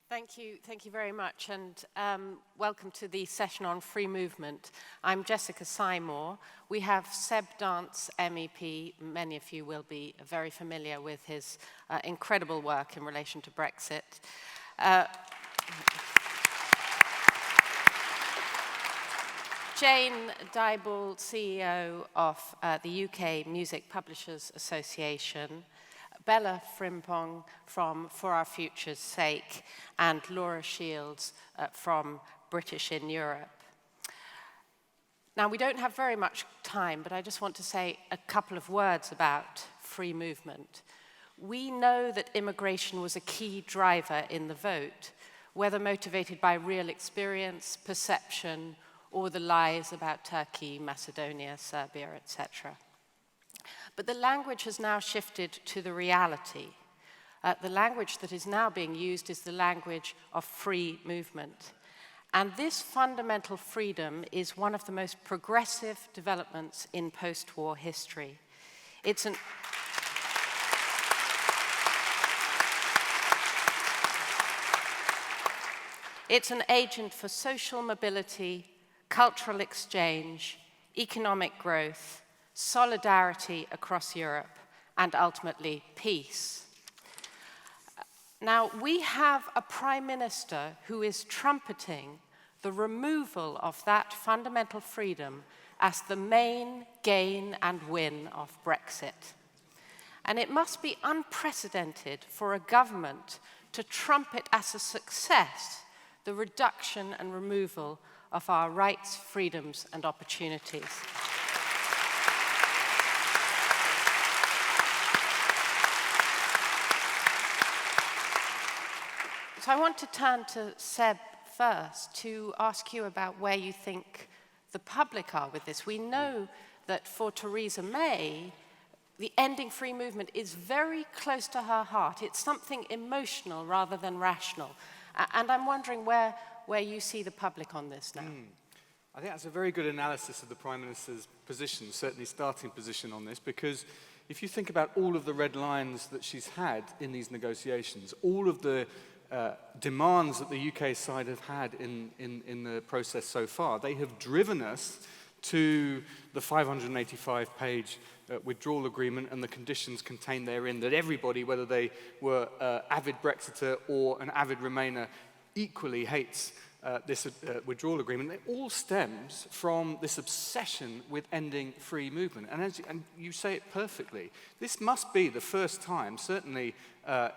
Thank you very much, and welcome to the session on free movement. I'm Jessica Simor. We have Seb Dance MEP. Many of you will be very familiar with his incredible work in relation to Brexit. Jane Dyball, CEO of the UK Music Publishers Association, Bella Frimpong from For Our Future's Sake, and Laura Shields from British in Europe. Now, we don't have very much time, but I just want to say a couple of words about free movement. We know that immigration was a key driver in the vote, whether motivated by real experience, perception, or the lies about Turkey, Macedonia, Serbia, etc. But the language has now shifted to the reality. The language that is now being used is the language of free movement. And this fundamental freedom is one of the most progressive developments in post-war history. It's an agent for social mobility, cultural exchange, economic growth, solidarity across Europe, and ultimately peace. Now, we have a Prime Minister who is trumpeting the removal of that fundamental freedom as the main gain and win of Brexit. And it must be unprecedented for a government to trumpet as a success the reduction and removal of our rights, freedoms, and opportunities. So I want to turn to Seb first to ask you about where you think the public are with this. We know that for Theresa May, the ending free movement is very close to her heart. It's something emotional rather than rational. And I'm wondering where you see the public on this now. I think that's a very good analysis of the Prime Minister's position, certainly starting position on this, because if you think about all of the red lines that she's had in these negotiations, all of the demands that the UK side have had in the process so far, they have driven us to the 585-page withdrawal agreement and the conditions contained therein that everybody, whether they were avid Brexiter or an avid Remainer, equally hates this withdrawal agreement. It all stems from this obsession with ending free movement. And you say it perfectly. This must be the first time, certainly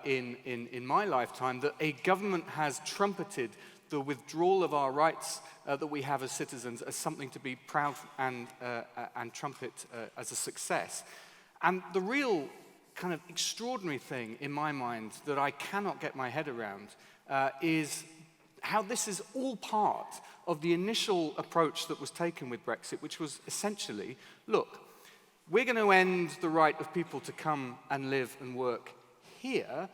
in my lifetime, that a government has trumpeted the withdrawal of our rights that we have as citizens as something to be proud and trumpet as a success. And the real kind of extraordinary thing in my mind that I cannot get my head around is how this is all part of the initial approach that was taken with Brexit, which was essentially, look, we're going to end the right of people to come and live and work here,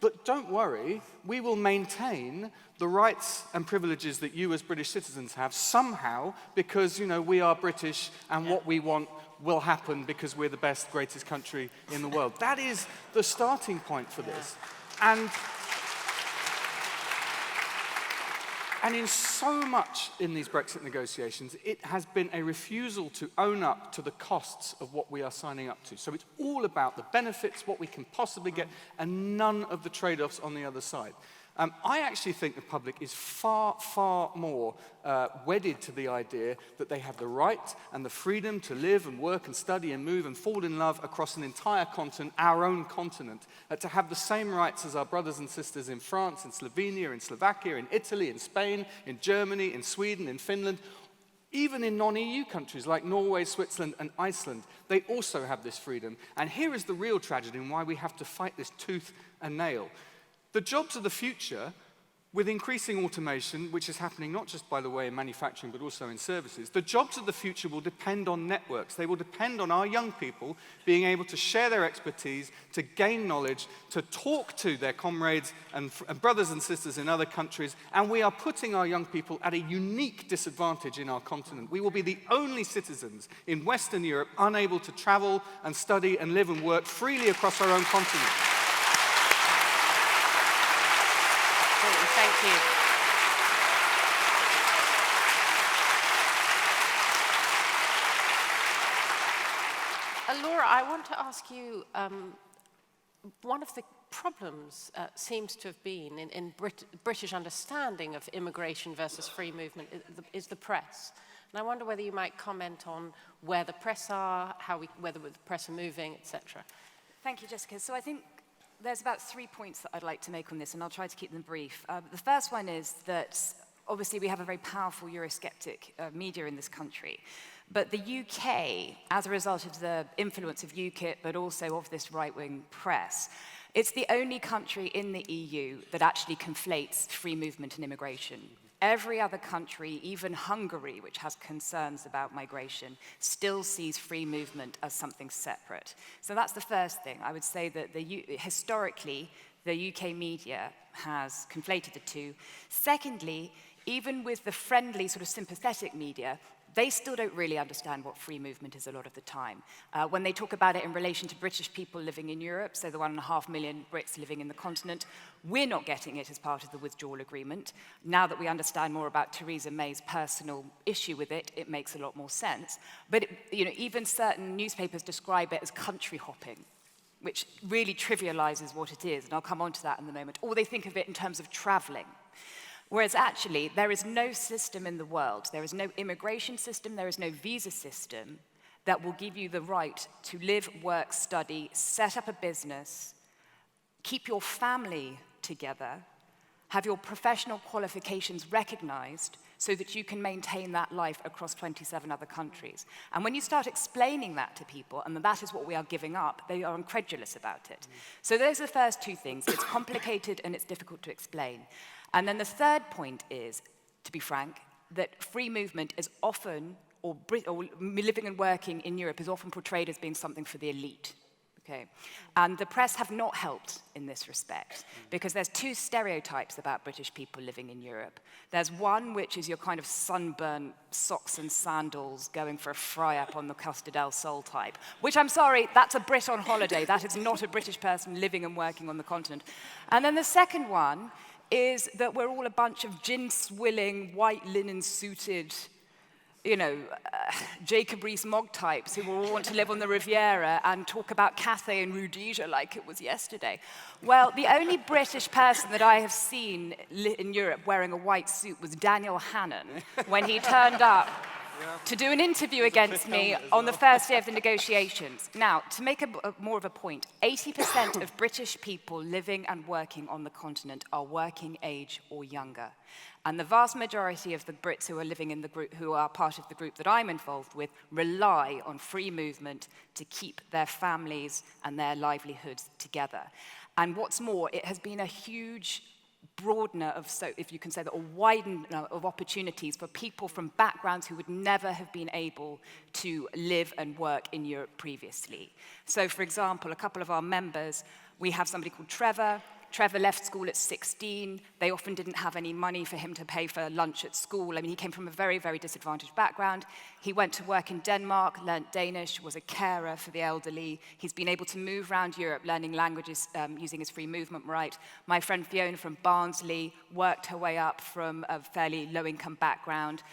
but don't worry, we will maintain the rights and privileges that you as British citizens have somehow because, you know, we are British and what we want will happen because we're the best, greatest country in the world. That is the starting point for this. And in so much in these Brexit negotiations, it has been a refusal to own up to the costs of what we are signing up to. So it's all about the benefits, what we can possibly get, and none of the trade-offs on the other side. I actually think the public is far, far more wedded to the idea that they have the right and the freedom to live and work and study and move and fall in love across an entire continent, our own continent, to have the same rights as our brothers and sisters in France, in Slovenia, in Slovakia, in Italy, in Spain, in Germany, in Sweden, in Finland. Even in non-EU countries like Norway, Switzerland, and Iceland, they also have this freedom. And here is the real tragedy and why we have to fight this tooth and nail. The jobs of the future, with increasing automation, which is happening not just, by the way, in manufacturing, but also in services, the jobs of the future will depend on networks. They will depend on our young people being able to share their expertise, to gain knowledge, to talk to their comrades and brothers and sisters in other countries, and we are putting our young people at a unique disadvantage in our continent. We will be the only citizens in Western Europe unable to travel and study and live and work freely across our own continent. Thank you. Laura, I want to ask you, one of the problems seems to have been in British understanding of immigration versus free movement is the press. And I wonder whether you might comment on where the press are, whether the press are moving, etc. Thank you, Jessica. So I think there's about 3 points that I'd like to make on this, and I'll try to keep them brief. The first one is that obviously we have a very powerful Eurosceptic media in this country. But the UK, as a result of the influence of UKIP, but also of this right-wing press, it's the only country in the EU that actually conflates free movement and immigration. Every other country, even Hungary, which has concerns about migration, still sees free movement as something separate. So that's the first thing. I would say that historically, the UK media has conflated the two. Secondly, even with the friendly, sort of sympathetic media, they still don't really understand what free movement is a lot of the time. When they talk about it in relation to British people living in Europe, so the 1.5 million Brits living in the continent, we're not getting it as part of the withdrawal agreement. Now that we understand more about Theresa May's personal issue with it, it makes a lot more sense. But even certain newspapers describe it as country hopping, which really trivializes what it is, and I'll come on to that in a moment. Or they think of it in terms of traveling. Whereas actually, there is no system in the world, there is no immigration system, there is no visa system that will give you the right to live, work, study, set up a business, keep your family together, have your professional qualifications recognized so that you can maintain that life across 27 other countries. And when you start explaining that to people, and that is what we are giving up, they are incredulous about it. So those are the first two things. It's complicated and it's difficult to explain. And then the third point is, to be frank, that free movement is often, or living and working in Europe is often portrayed as being something for the elite. Okay. And the press have not helped in this respect, because there's two stereotypes about British people living in Europe. There's one which is your kind of sunburnt socks and sandals going for a fry-up on the Costa del Sol type, which I'm sorry, that's a Brit on holiday. That is not a British person living and working on the continent. And then the second one is that we're all a bunch of gin-swilling, white linen-suited, Jacob Rees-Mogg types who all want to live on the Riviera and talk about Cathay and Rhodesia like it was yesterday. Well, the only British person that I have seen in Europe wearing a white suit was Daniel Hannan when he turned up to do an interview against me on the first day of the negotiations. Now, to make more of a point, 80% of British people living and working on the continent are working age or younger. And the vast majority of the Brits who are living in the group, who are part of the group that I'm involved with, rely on free movement to keep their families and their livelihoods together. And what's more, it has been a huge broadener of, so if you can say that, or widener of opportunities for people from backgrounds who would never have been able to live and work in Europe previously. So, for example, a couple of our members, we have somebody called Trevor. Trevor left school at 16. They often didn't have any money for him to pay for lunch at school. I mean, he came from a very, very disadvantaged background. He went to work in Denmark, learnt Danish, was a carer for the elderly. He's been able to move around Europe, learning languages, using his free movement right. My friend Fiona from Barnsley worked her way up from a fairly low-income background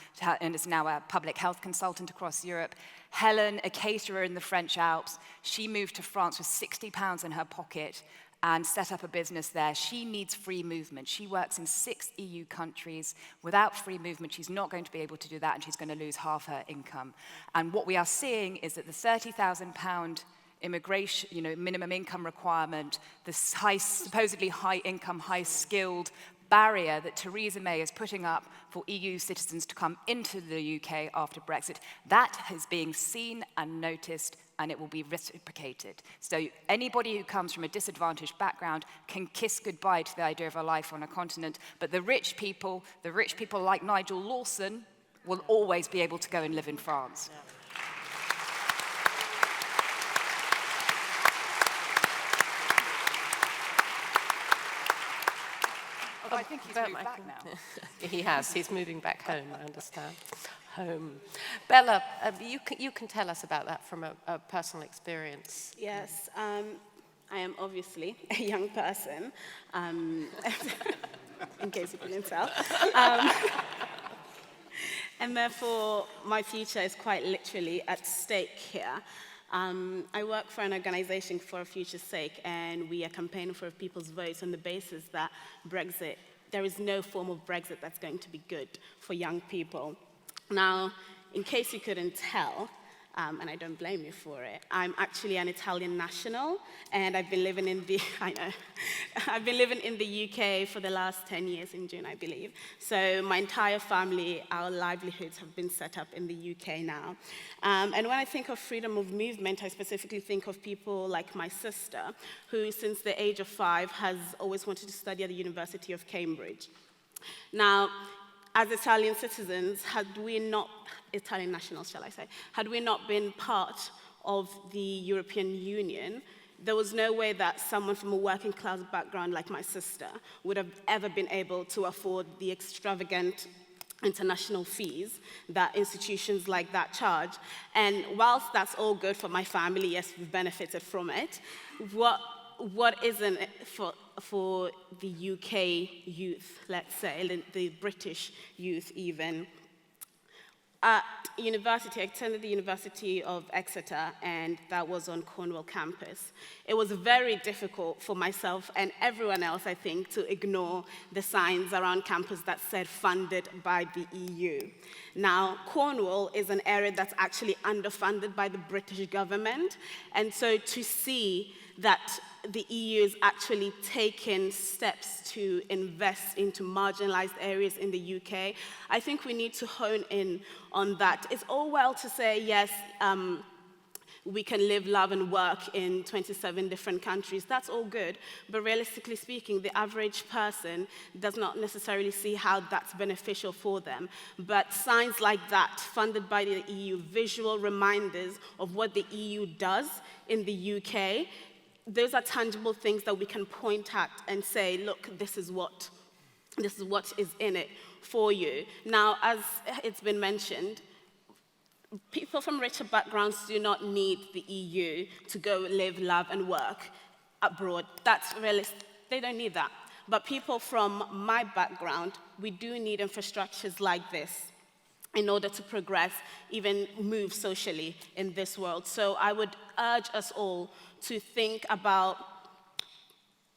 and is now a public health consultant across Europe. Helen, a caterer in the French Alps, she moved to France with £60 in her pocket and set up a business there. She needs free movement. She works in 6 EU countries. Without free movement, she's not going to be able to do that, and she's going to lose half her income. And what we are seeing is that the £30,000 immigration, minimum income requirement, the supposedly high-income, high-skilled barrier that Theresa May is putting up for EU citizens to come into the UK after Brexit, that is being seen and noticed, and it will be reciprocated. So anybody who comes from a disadvantaged background can kiss goodbye to the idea of a life on a continent, but the rich people like Nigel Lawson, will always be able to go and live in France. Yeah. I think he's moved back now. He has. He's moving back home, I understand. Home. Bella, you can tell us about that from a personal experience. Yes. I am obviously a young person. in case you couldn't tell. And therefore, my future is quite literally at stake here. I work for an organization for a future's sake, and we are campaigning for people's votes on the basis that Brexit, there is no form of Brexit that's going to be good for young people. Now, in case you couldn't tell, and I don't blame you for it, I'm actually an Italian national, and I've been living in the, I've been living in the UK for the last 10 years in June, I believe. So my entire family, our livelihoods have been set up in the UK now. And when I think of freedom of movement, I specifically think of people like my sister, who since the age of 5 has always wanted to study at the University of Cambridge. Now, as Italian citizens, Italian nationals, shall I say, had we not been part of the European Union, there was no way that someone from a working class background like my sister would have ever been able to afford the extravagant international fees that institutions like that charge. And whilst that's all good for my family, yes, we've benefited from it, what isn't for the UK youth, let's say, the British youth even? At university, I attended the University of Exeter, and that was on Cornwall campus. It was very difficult for myself and everyone else, I think, to ignore the signs around campus that said funded by the EU. Now, Cornwall is an area that's actually underfunded by the British government, and so to see that the EU is actually taking steps to invest into marginalized areas in the UK, I think we need to hone in on that. It's all well to say, yes, we can live, love, and work in 27 different countries. That's all good, but realistically speaking, the average person does not necessarily see how that's beneficial for them. But signs like that, funded by the EU, visual reminders of what the EU does in the UK, those are tangible things that we can point at and say, look, this is what is in it for you. Now, as it's been mentioned, people from richer backgrounds do not need the EU to go live, love, and work abroad. That's realistic. They don't need that. But people from my background, we do need infrastructures like this in order to progress, even move socially in this world. So I would urge us all to think about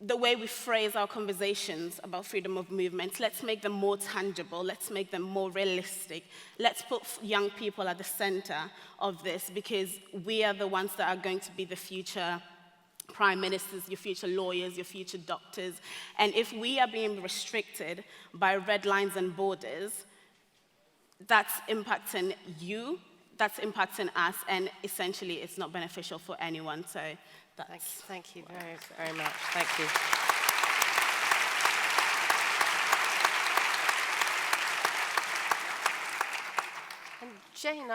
the way we phrase our conversations about freedom of movement. Let's make them more tangible. Let's make them more realistic. Let's put young people at the center of this, because we are the ones that are going to be the future prime ministers, your future lawyers, your future doctors. And if we are being restricted by red lines and borders, that's impacting you, that's impacting us, and essentially it's not beneficial for anyone. So that's... Thank you very, very much. Thank you. And Jane,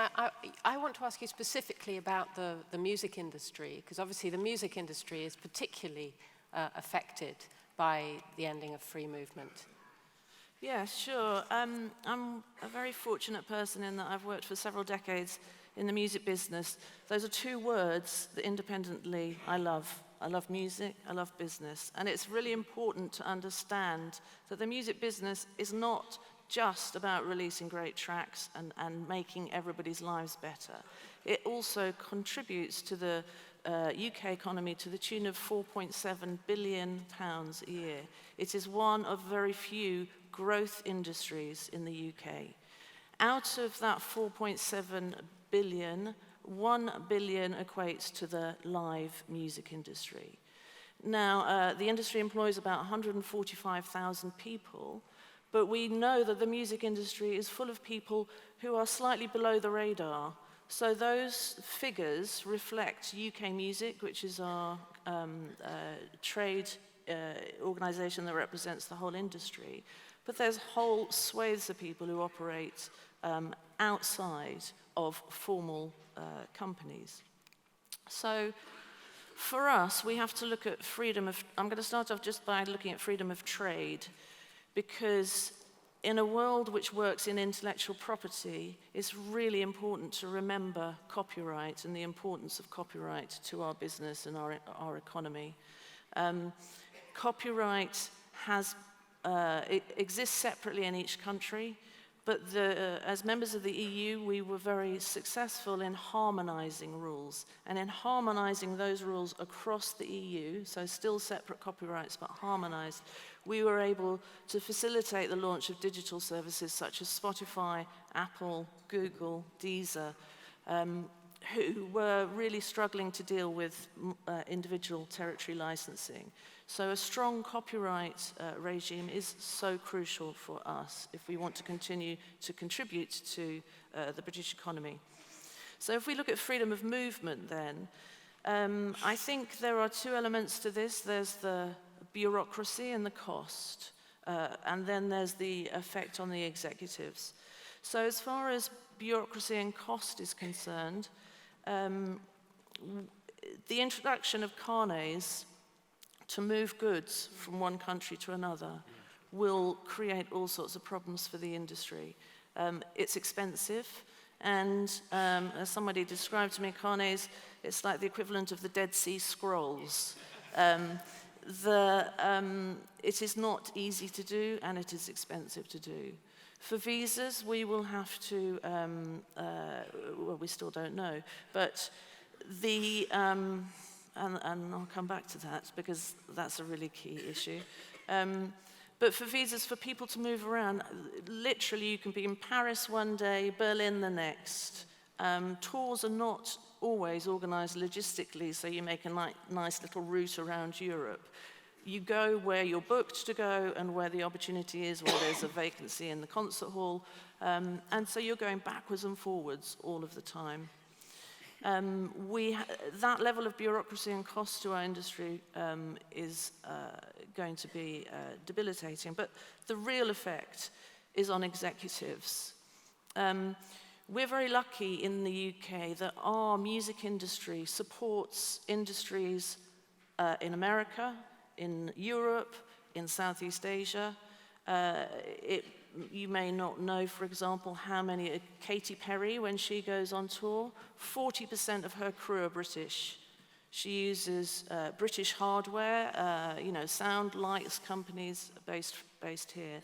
I want to ask you specifically about the music industry, because obviously the music industry is particularly affected by the ending of free movement. Yeah, sure. I'm a very fortunate person in that I've worked for several decades in the music business. Those are two words that independently I love. I love music, I love business. And it's really important to understand that the music business is not just about releasing great tracks and making everybody's lives better. It also contributes to the UK economy to the tune of £4.7 billion a year. It is one of very few growth industries in the UK. Out of that 4.7 billion, 1 billion equates to the live music industry. Now, the industry employs about 145,000 people, but we know that the music industry is full of people who are slightly below the radar. So those figures reflect UK Music, which is our trade organization that represents the whole industry. But there's whole swathes of people who operate outside of formal companies. So for us, we have to look at freedom of... I'm going to start off just by looking at freedom of trade, because in a world which works in intellectual property, it's really important to remember copyright and the importance of copyright to our business and our economy. Copyright has it exists separately in each country, but as members of the EU, we were very successful in harmonizing rules, and in harmonizing those rules across the EU, so still separate copyrights but harmonized, we were able to facilitate the launch of digital services such as Spotify, Apple, Google, Deezer, who were really struggling to deal with individual territory licensing. So a strong copyright regime is so crucial for us if we want to continue to contribute to the British economy. So if we look at freedom of movement then, I think there are two elements to this. There's the bureaucracy and the cost, and then there's the effect on the executives. So as far as bureaucracy and cost is concerned, the introduction of carnets to move goods from one country to another will create all sorts of problems for the industry. It's expensive, and as somebody described to me, carnets, it's like the equivalent of the Dead Sea Scrolls. It is not easy to do, and it is expensive to do. For visas, we will have to, well, we still don't know, but and I'll come back to that because that's a really key issue. But for visas, for people to move around, literally you can be in Paris one day, Berlin the next. Tours are not always organized logistically, so you make a nice little route around Europe. You go where you're booked to go and where the opportunity is, where there's a vacancy in the concert hall. And so you're going backwards and forwards all of the time. That level of bureaucracy and cost to our industry is going to be debilitating. But the real effect is on executives. We're very lucky in the UK that our music industry supports industries in America, in Europe, in Southeast Asia. You may not know, for example, how many, Katy Perry, when she goes on tour, 40% of her crew are British. She uses British hardware, sound lights companies based here.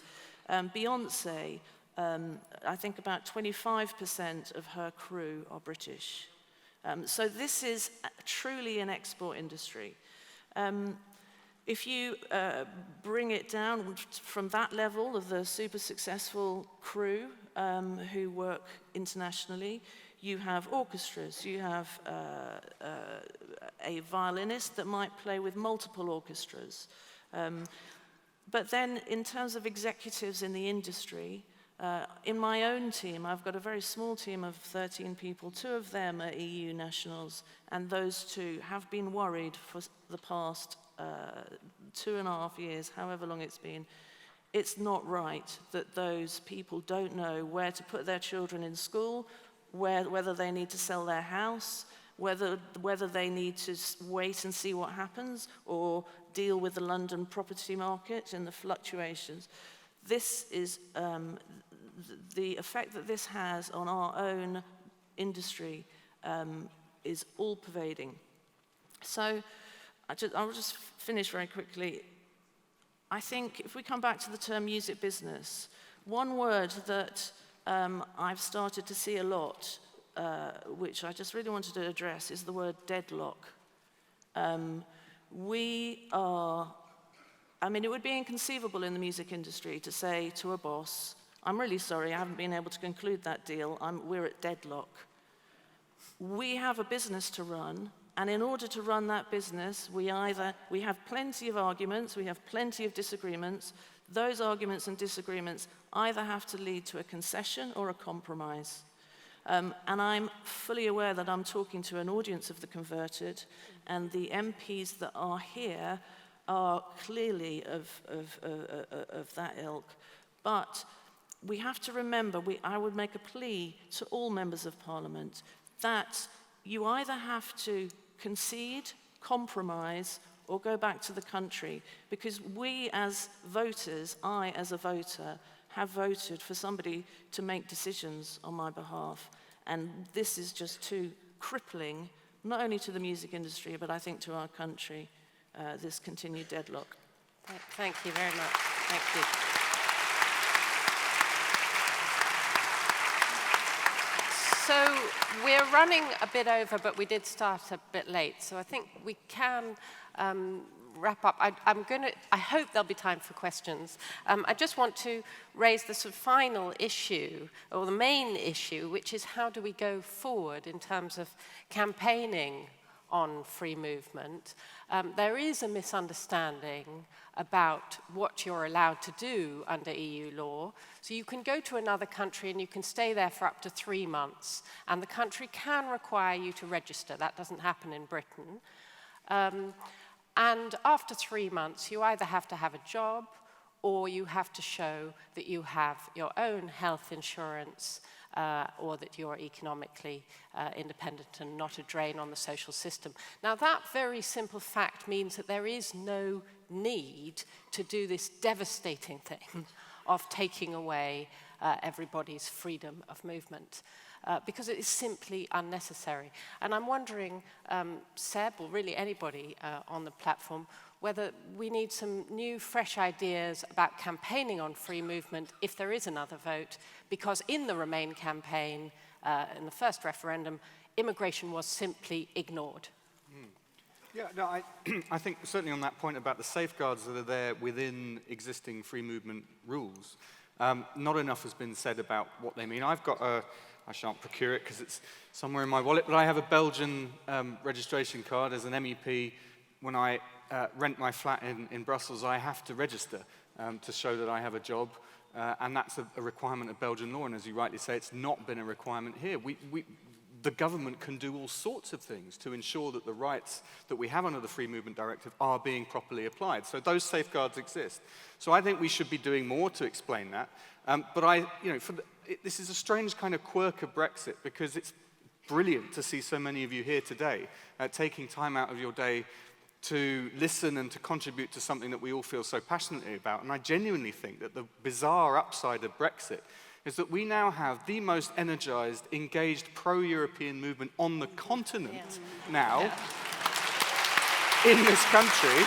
Beyonce, I think about 25% of her crew are British. So this is truly an export industry. If you bring it down from that level of the super successful crew who work internationally, you have orchestras, you have a violinist that might play with multiple orchestras. But then in terms of executives in the industry, in my own team, I've got a very small team of 13 people. 2 of them are EU nationals, and those 2 have been worried for the past 2.5 years, however long it's been. It's not right that those people don't know where to put their children in school, whether they need to sell their house, whether they need to wait and see what happens, or deal with the London property market and the fluctuations. This is the effect that this has on our own industry is all pervading. So I'll just finish very quickly. I think if we come back to the term music business, one word that I've started to see a lot, which I just really wanted to address, is the word deadlock. It would be inconceivable in the music industry to say to a boss, I'm really sorry, I haven't been able to conclude that deal, we're at deadlock. We have a business to run, and in order to run that business, we have plenty of arguments, we have plenty of disagreements. Those arguments and disagreements either have to lead to a concession or a compromise. And I'm fully aware that I'm talking to an audience of the converted, and the MPs that are here are clearly of that ilk. But we have to remember, I would make a plea to all members of Parliament that you either have to concede, compromise, or go back to the country, because we as voters, I as a voter, have voted for somebody to make decisions on my behalf. And this is just too crippling, not only to the music industry, but I think to our country, this continued deadlock. Thank you very much. Thank you. So we're running a bit over, but we did start a bit late. So I think we can wrap up. I hope there'll be time for questions. I just want to raise the sort of final issue, or the main issue, which is how do we go forward in terms of campaigning on free movement. There is a misunderstanding about what you're allowed to do under EU law. So you can go to another country and you can stay there for up to 3 months, and the country can require you to register. That doesn't happen in Britain. And after 3 months, you either have to have a job or you have to show that you have your own health insurance or that you're economically independent and not a drain on the social system. Now, that very simple fact means that there is no need to do this devastating thing of taking away everybody's freedom of movement. Because it is simply unnecessary. And I'm wondering, Seb, or really anybody on the platform, whether we need some new, fresh ideas about campaigning on free movement if there is another vote, because in the Remain campaign, in the first referendum, immigration was simply ignored. Yeah, no, I think certainly on that point about the safeguards that are there within existing free movement rules, not enough has been said about what they mean. I've got I shan't procure it because it's somewhere in my wallet, but I have a Belgian registration card as an MEP. When I rent my flat in Brussels, I have to register to show that I have a job, and that's a requirement of Belgian law, and as you rightly say, it's not been a requirement here. The government can do all sorts of things to ensure that the rights that we have under the Free Movement Directive are being properly applied. So those safeguards exist. So I think we should be doing more to explain that. But this is a strange kind of quirk of Brexit, because it's brilliant to see so many of you here today taking time out of your day to listen and to contribute to something that we all feel so passionately about. And I genuinely think that the bizarre upside of Brexit is that we now have the most energized, engaged, pro-European movement on the continent now in this country.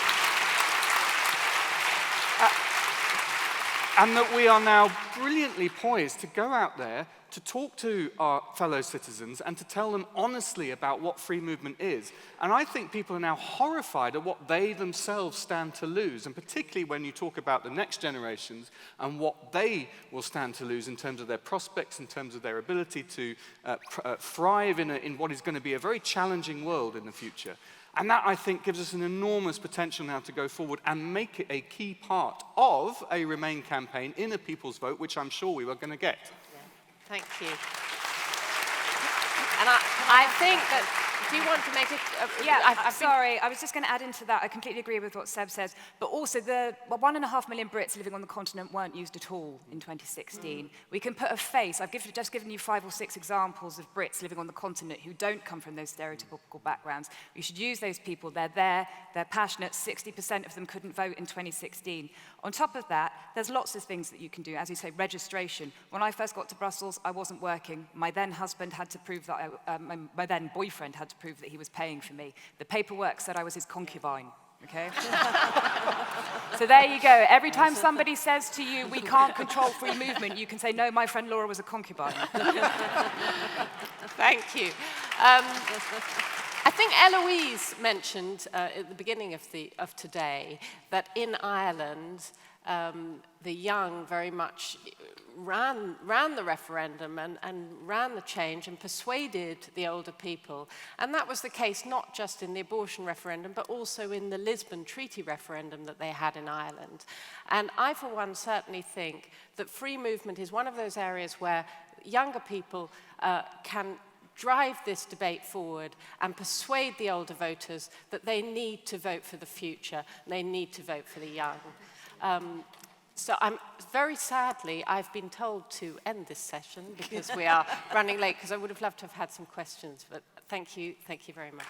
And that we are now brilliantly poised to go out there to talk to our fellow citizens and to tell them honestly about what free movement is. And I think people are now horrified at what they themselves stand to lose, and particularly when you talk about the next generations and what they will stand to lose in terms of their prospects, in terms of their ability to thrive in what is going to be a very challenging world in the future. And that, I think, gives us an enormous potential now to go forward and make it a key part of a Remain campaign in a people's vote, which I'm sure we were going to get. Yeah. Thank you. And I think that, do you want to make it? Sorry, I was just going to add into that. I completely agree with what Seb says. But also, the 1.5 million Brits living on the continent weren't used at all in 2016. We can put a face. I've just given you 5 or 6 examples of Brits living on the continent who don't come from those stereotypical backgrounds. We should use those people. They're there. They're passionate. 60% of them couldn't vote in 2016. On top of that, there's lots of things that you can do. As you say, registration. When I first got to Brussels, I wasn't working. My then husband had to prove that my then boyfriend had to prove that he was paying for me. The paperwork said I was his concubine, okay? So there you go. Every time somebody says to you, we can't control free movement, you can say, no, my friend Laura was a concubine. Thank you. I think Eloise mentioned at the beginning of today that in Ireland, the young very much ran the referendum and ran the change and persuaded the older people. And that was the case not just in the abortion referendum, but also in the Lisbon Treaty referendum that they had in Ireland. And I, for one, certainly think that free movement is one of those areas where younger people can drive this debate forward and persuade the older voters that they need to vote for the future, and they need to vote for the young. So very sadly, I've been told to end this session because we are running late, because I would have loved to have had some questions, but thank you very much.